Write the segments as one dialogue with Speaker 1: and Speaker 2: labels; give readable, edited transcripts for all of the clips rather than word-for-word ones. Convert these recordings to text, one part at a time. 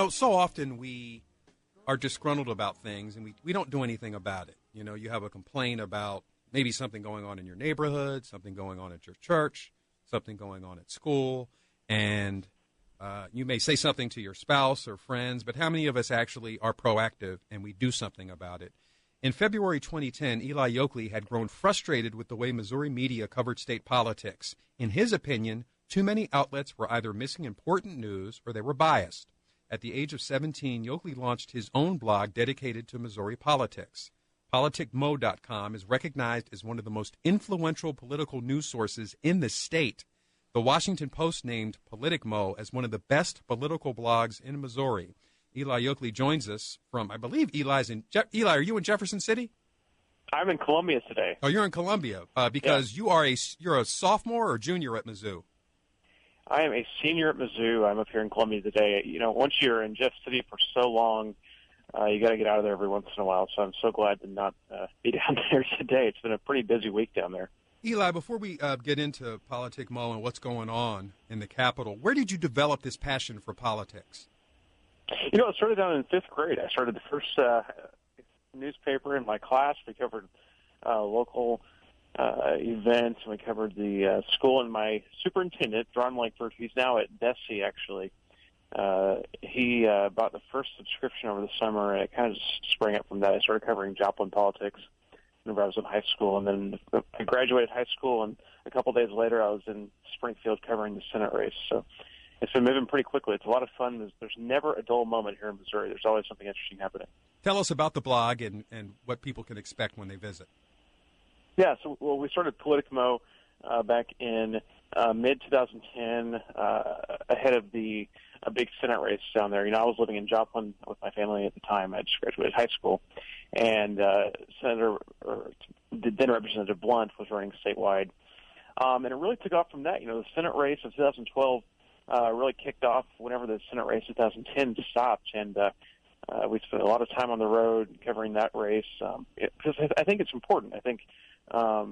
Speaker 1: So often we are disgruntled about things and we don't do anything about it. You have a complaint about maybe something going on in your neighborhood, something going on at your church, something going on at school, and you may say something to your spouse or friends, but how many of us actually are proactive and we do something about it? In February 2010, Eli Yokley had grown frustrated with the way Missouri media covered state politics. In his opinion, too many outlets were either missing important news or they were biased. At the age of 17, Yokley launched his own blog dedicated to Missouri politics. PoliticMo.com is recognized as one of the most influential political news sources in the state. The Washington Post named PoliticMo as one of the best political blogs in Missouri. Eli Yokley joins us from, I believe Eli's in, Eli, are you in Jefferson City?
Speaker 2: I'm in Columbia today.
Speaker 1: Oh, you're in Columbia because you're a sophomore or junior at Mizzou?
Speaker 2: I am a senior at Mizzou. I'm up here in Columbia today. Once you're in Jeff City for so long, you got to get out of there every once in a while. So I'm so glad to not be down there today. It's been a pretty busy week down there.
Speaker 1: Eli, before we get into PoliticMo and what's going on in the Capitol, where did you develop this passion for politics?
Speaker 2: It started down in fifth grade. I started the first newspaper in my class. We covered local events, and we covered the school. And my superintendent, Ron Langford, he's now at Desi, actually, he bought the first subscription over the summer, and it kind of just sprang up from that. I started covering Joplin politics whenever I was in high school, and then I graduated high school, and a couple days later I was in Springfield covering the Senate race. So it's been moving pretty quickly. It's a lot of fun. There's never a dull moment here in Missouri. There's always something interesting happening.
Speaker 1: Tell us about the blog and what people can expect when they visit.
Speaker 2: Yeah, we started PoliticMo back in mid-2010 ahead of the big Senate race down there. I was living in Joplin with my family at the time. I just graduated high school. And then Representative Blunt was running statewide. And it really took off from that. The Senate race of 2012 really kicked off whenever the Senate race of 2010 stopped. And we spent a lot of time on the road covering that race because I think it's important. I think, a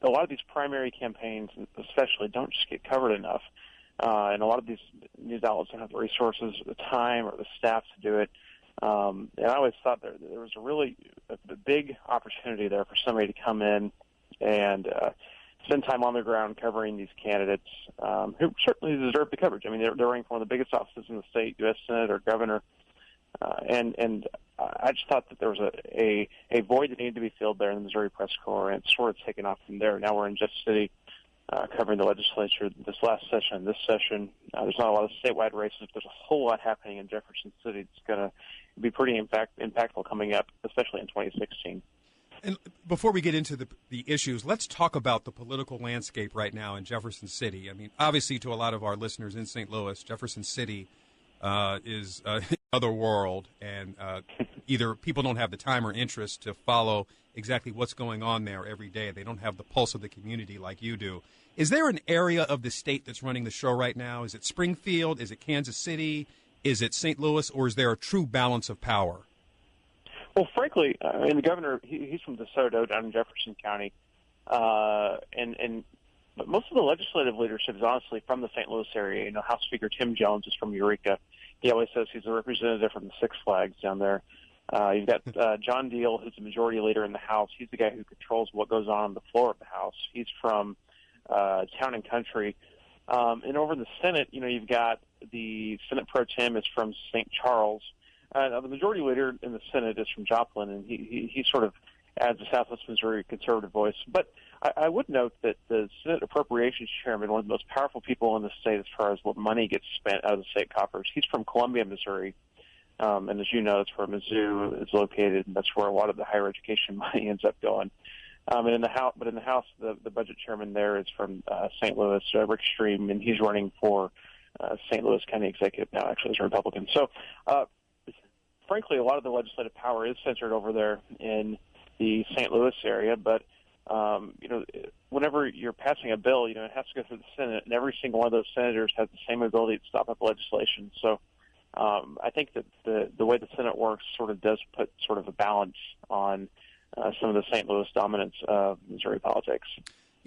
Speaker 2: lot of these primary campaigns, especially, don't just get covered enough. And a lot of these news outlets don't have the resources, or the time, or the staff to do it. And I always thought there was a big opportunity there for somebody to come in and spend time on the ground covering these candidates who certainly deserve the coverage. I mean, they're running for one of the biggest offices in the state, U.S. Senate or governor. And I just thought that there was a void that needed to be filled there in the Missouri Press Corps, and it's sort of taken off from there. Now we're in Jeff City covering the legislature this last session, this session. There's not a lot of statewide races. There's a whole lot happening in Jefferson City. It's going to be pretty impactful coming up, especially in 2016.
Speaker 1: And before we get into the issues, let's talk about the political landscape right now in Jefferson City. I mean, obviously, to a lot of our listeners in St. Louis, Jefferson City is another world, and either people don't have the time or interest to follow exactly what's going on there every day. They don't have the pulse of the community like you do. Is there an area of the state that's running the show right now? Is it Springfield? Is it Kansas City? Is it St. Louis? Or is there a true balance of power?
Speaker 2: Well, frankly, the governor, he's from DeSoto down in Jefferson County, but most of the legislative leadership is honestly from the St. Louis area. House Speaker Tim Jones is from Eureka. He always says he's a representative from the Six Flags down there. You've got John Deal, who's the majority leader in the House. He's the guy who controls what goes on the floor of the House. He's from Town and Country. And over in the Senate, you've got the Senate Pro Tem is from St. Charles. The majority leader in the Senate is from Joplin, and he sort of adds a Southwest Missouri conservative voice. But I would note that the Senate Appropriations Chairman, one of the most powerful people in the state as far as what money gets spent out of the state coffers, he's from Columbia, Missouri. And as you know, that's where Mizzou is located, and that's where a lot of the higher education money ends up going. And in the House, the budget chairman there is from St. Louis, Rick Stream, and he's running for St. Louis County Executive now, actually, as a Republican. So, frankly, a lot of the legislative power is centered over there in the St. Louis area, but whenever you're passing a bill, it has to go through the Senate, and every single one of those senators has the same ability to stop up legislation. So I think that the way the Senate works sort of does put sort of a balance on some of the St. Louis dominance of Missouri politics.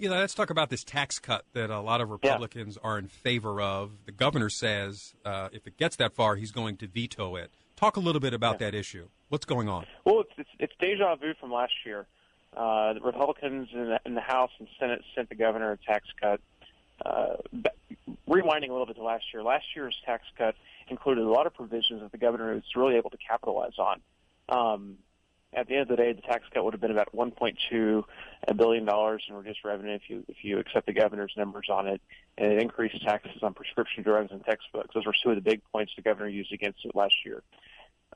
Speaker 1: Let's talk about this tax cut that a lot of Republicans are in favor of. The governor says if it gets that far, he's going to veto it. Talk a little bit about that issue. What's going on?
Speaker 2: Well, it's deja vu from last year. The Republicans in the House and Senate sent the governor a tax cut. Rewinding a little bit to last year, last year's tax cut included a lot of provisions that the governor was really able to capitalize on. At the end of the day, the tax cut would have been about $1.2 billion in reduced revenue if you accept the governor's numbers on it, and it increased taxes on prescription drugs and textbooks. Those were two of the big points the governor used against it last year.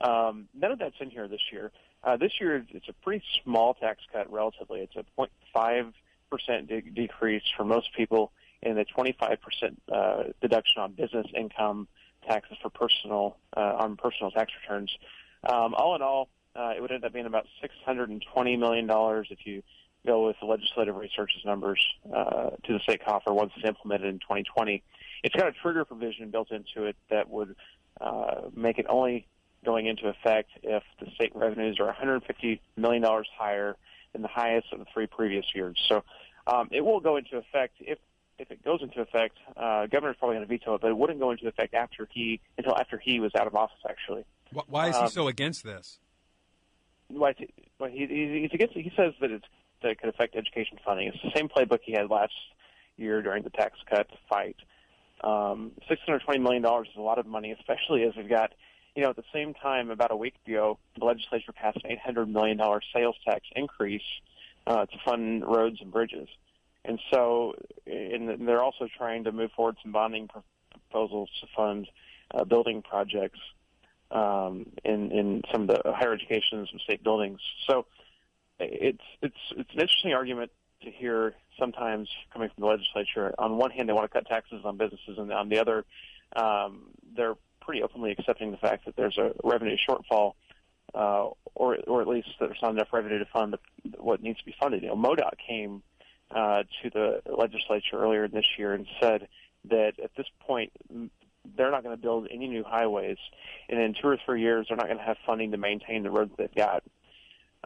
Speaker 2: None of that's in here this year. This year, it's a pretty small tax cut relatively. It's a 0.5% decrease for most people, and a 25% deduction on business income taxes for personal tax returns. All in all, it would end up being about $620 million if you go with the Legislative Research's numbers to the state coffer once it's implemented in 2020. It's got a trigger provision built into it that would make it only going into effect if the state revenues are $150 million higher than the highest of the 3 previous years. So it will go into effect if it goes into effect. Governor's probably going to veto it, but it wouldn't go into effect until after he was out of office. Actually,
Speaker 1: why is he so against this?
Speaker 2: He's against it. He says that it could affect education funding. It's the same playbook he had last year during the tax cut fight. $620 million is a lot of money, especially as we've got, at the same time, about a week ago, the legislature passed an $800 million sales tax increase to fund roads and bridges. And so and they're also trying to move forward some bonding proposals to fund building projects in some of the higher education and some state buildings. So it's an interesting argument to hear sometimes coming from the legislature. On one hand, they want to cut taxes on businesses, and on the other, they're pretty openly accepting the fact that there's a revenue shortfall, or at least there's not enough revenue to fund what needs to be funded. MoDOT came to the legislature earlier this year and said that at this point they're not going to build any new highways, and in 2 or 3 years they're not going to have funding to maintain the roads they've got.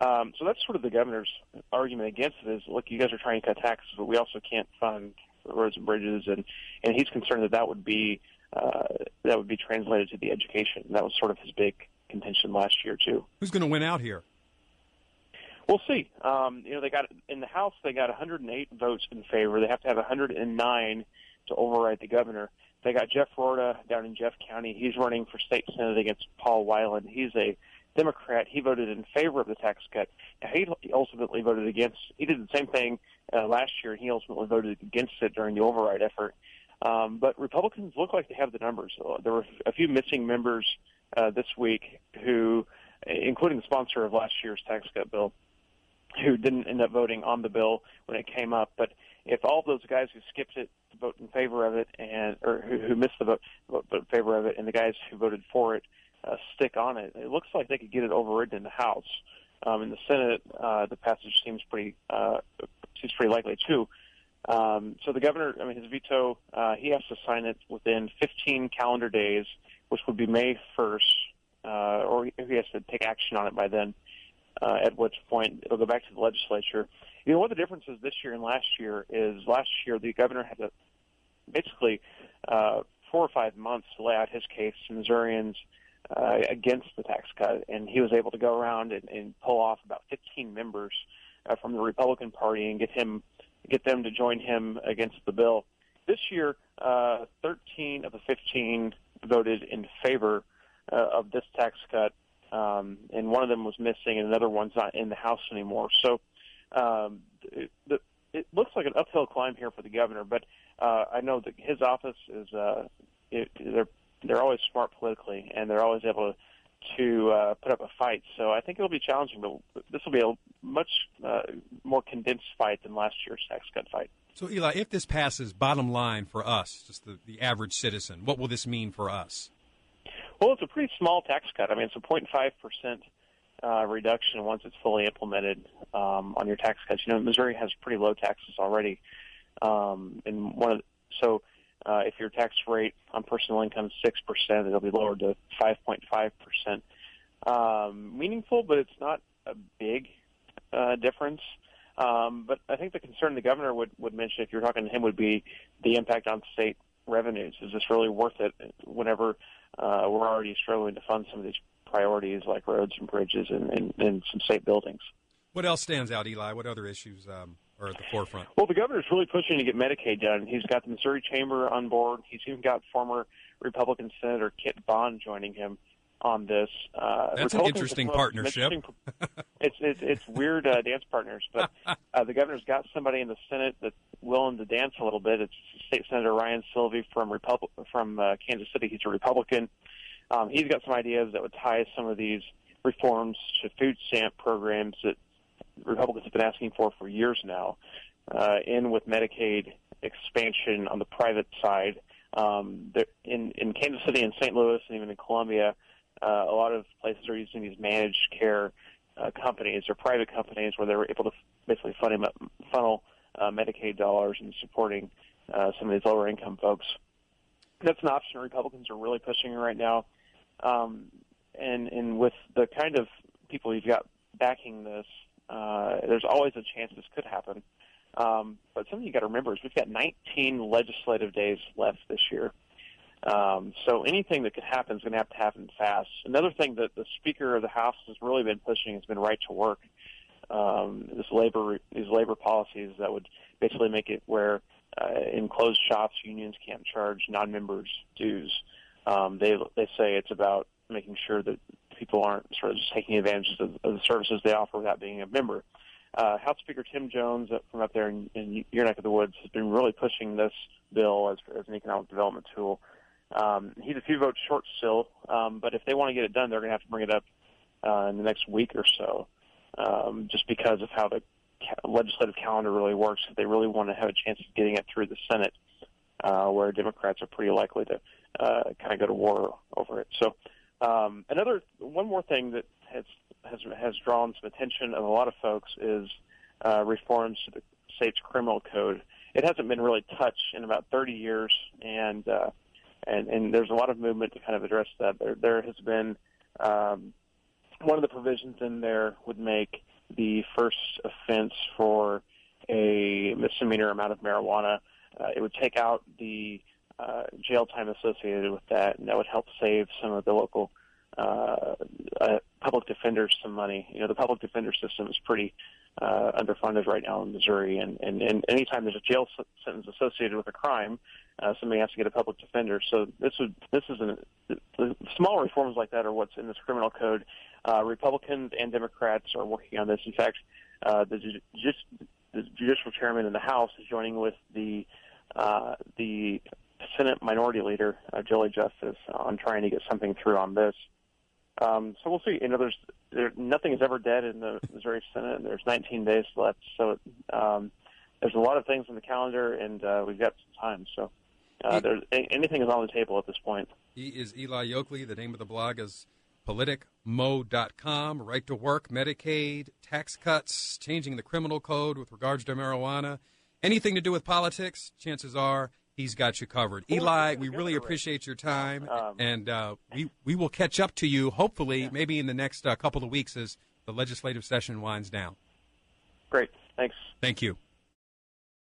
Speaker 2: So that's sort of the governor's argument against it is, look, you guys are trying to cut taxes, but we also can't fund roads and bridges, and he's concerned that that would be translated to the education. That was sort of his big contention last year too.
Speaker 1: Who's going to win out here?
Speaker 2: We'll see. They got in the House. They got 108 votes in favor. They have to have 109 to override the governor. They got Jeff Rorta down in Jeff County. He's running for state senate against Paul Weiland. He's a Democrat. He voted in favor of the tax cut. He ultimately voted against. He did the same thing last year, and he ultimately voted against it during the override effort. But Republicans look like they have the numbers. There were a few missing members this week who, including the sponsor of last year's tax cut bill, who didn't end up voting on the bill when it came up. But if all of those guys who skipped it vote in favor of it, or who missed the vote in favor of it, and the guys who voted for it stick on it, it looks like they could get it overridden in the House. In the Senate, the passage seems pretty likely too. So the governor, his veto, he has to sign it within 15 calendar days, which would be May 1st, or he has to take action on it by then, at which point it'll go back to the legislature. What the difference is this year and last year is last year the governor had to basically 4 or 5 months to lay out his case to Missourians against the tax cut, and he was able to go around and pull off about 15 members from the Republican Party and get them to join him against the bill. This year, 13 of the 15 voted in favor of this tax cut, and one of them was missing, and another one's not in the House anymore. So it looks like an uphill climb here for the governor, but I know that his office is they're always smart politically, and they're always able to put up a fight. So I think it'll be challenging, but this will be a much more condensed fight than last year's tax cut fight.
Speaker 1: So, Eli, if this passes, bottom line for us, just the average citizen, what will this mean for us?
Speaker 2: Well, it's a pretty small tax cut. It's a 0.5% reduction once it's fully implemented on your tax cuts. Missouri has pretty low taxes already, if your tax rate on personal income is 6%, it'll be lowered to 5.5%. Meaningful, but it's not a big difference. But I think the concern the governor would mention, if you're talking to him, would be the impact on state revenues. Is this really worth it whenever we're already struggling to fund some of these priorities like roads and bridges and some state buildings?
Speaker 1: What else stands out, Eli? What other issues are at the forefront?
Speaker 2: Well, the governor's really pushing to get Medicaid done. He's got the Missouri Chamber on board. He's even got former Republican Senator Kit Bond joining him on this.
Speaker 1: That's an interesting partnership.
Speaker 2: It's weird dance partners, but the governor's got somebody in the Senate that's willing to dance a little bit. It's State Senator Ryan Silvey from Kansas City. He's a Republican. He's got some ideas that would tie some of these reforms to food stamp programs that Republicans have been asking for years now, in with Medicaid expansion on the private side. In Kansas City and St. Louis and even in Columbia, a lot of places are using these managed care companies or private companies where they were able to basically funnel Medicaid dollars and supporting some of these lower income folks. That's an option Republicans are really pushing right now. And with the kind of people you've got backing this, there's always a chance this could happen. But something you got to remember is we've got 19 legislative days left this year. So anything that could happen is going to have to happen fast. Another thing that the Speaker of the House has really been pushing has been right to work. These labor policies that would basically make it where in closed shops unions can't charge non-members dues. They say it's about making sure that people aren't sort of just taking advantage of the services they offer without being a member. House Speaker Tim Jones from up there in your neck of the woods has been really pushing this bill as an economic development tool. He's a few votes short still, but if they want to get it done, they're going to have to bring it up in the next week or so, just because of how the legislative calendar really works. If they really want to have a chance of getting it through the Senate, where Democrats are pretty likely to kind of go to war over it. So one more thing that has drawn some attention of a lot of folks is reforms to the state's criminal code. It hasn't been really touched in about 30 years, and there's a lot of movement to kind of address that. There has been one of the provisions in there would make the first offense for a misdemeanor amount of marijuana. It would take out the jail time associated with that, and that would help save some of the local public defenders some money. You know, the public defender system is pretty underfunded right now in Missouri, and anytime there's a jail sentence associated with a crime, somebody has to get a public defender. So small reforms like that are what's in this criminal code. Republicans and Democrats are working on this. In fact, the judicial chairman in the House is joining with the Senate Minority Leader, Jolie Justice, on trying to get something through on this. So we'll see. You know, nothing is ever dead in the Missouri Senate, and there's 19 days left. So there's a lot of things on the calendar, and we've got some time. So anything is on the table at this point.
Speaker 1: He is Eli Yokley. The name of the blog is PoliticMo.com. Right to work, Medicaid, tax cuts, changing the criminal code with regards to marijuana. Anything to do with politics, chances are he's got you covered. Eli, we really appreciate your time, and we will catch up to you, hopefully, maybe in the next couple of weeks as the legislative session winds down.
Speaker 2: Great. Thanks.
Speaker 1: Thank you.